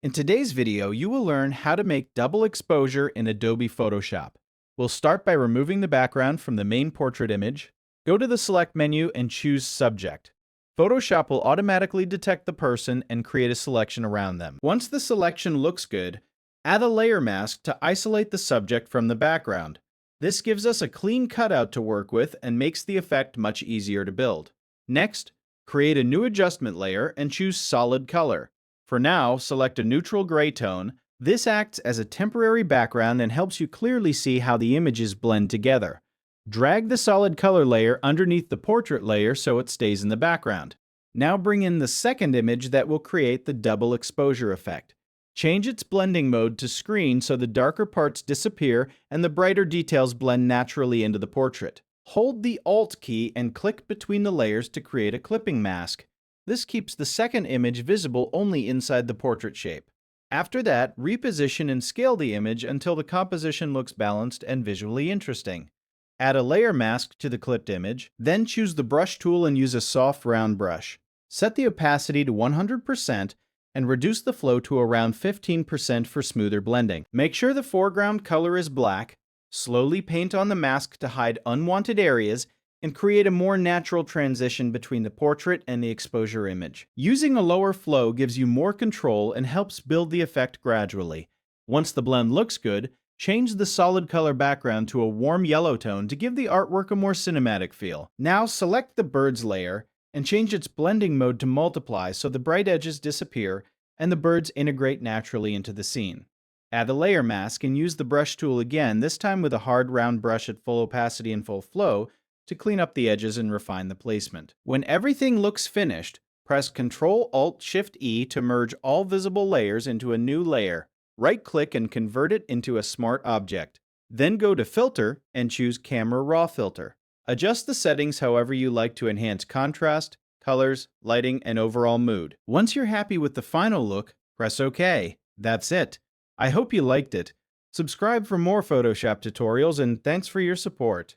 In today's video, you will learn how to make double exposure in Adobe Photoshop. We'll start by removing the background from the main portrait image. Go to the Select menu and choose Subject. Photoshop will automatically detect the person and create a selection around them. Once the selection looks good, add a layer mask to isolate the subject from the background. This gives us a clean cutout to work with and makes the effect much easier to build. Next, create a new adjustment layer and choose Solid Color. For now, select a neutral gray tone. This acts as a temporary background and helps you clearly see how the images blend together. Drag the solid color layer underneath the portrait layer so it stays in the background. Now bring in the second image that will create the double exposure effect. Change its blending mode to screen so the darker parts disappear and the brighter details blend naturally into the portrait. Hold the Alt key and click between the layers to create a clipping mask. This keeps the second image visible only inside the portrait shape. After that, reposition and scale the image until the composition looks balanced and visually interesting. Add a layer mask to the clipped image, then choose the brush tool and use a soft round brush. Set the opacity to 100% and reduce the flow to around 15% for smoother blending. Make sure the foreground color is black. Slowly paint on the mask to hide unwanted areas and create a more natural transition between the portrait and the exposure image. Using a lower flow gives you more control and helps build the effect gradually. Once the blend looks good, change the solid color background to a warm yellow tone to give the artwork a more cinematic feel. Now select the birds layer and change its blending mode to multiply so the bright edges disappear and the birds integrate naturally into the scene. Add a layer mask and use the brush tool again, this time with a hard round brush at full opacity and full flow, to clean up the edges and refine the placement. When everything looks finished, press Ctrl-Alt-Shift-E to merge all visible layers into a new layer. Right-click and convert it into a smart object. Then go to Filter and choose Camera Raw Filter. Adjust the settings however you like to enhance contrast, colors, lighting, and overall mood. Once you're happy with the final look, press OK. That's it. I hope you liked it. Subscribe for more Photoshop tutorials and thanks for your support.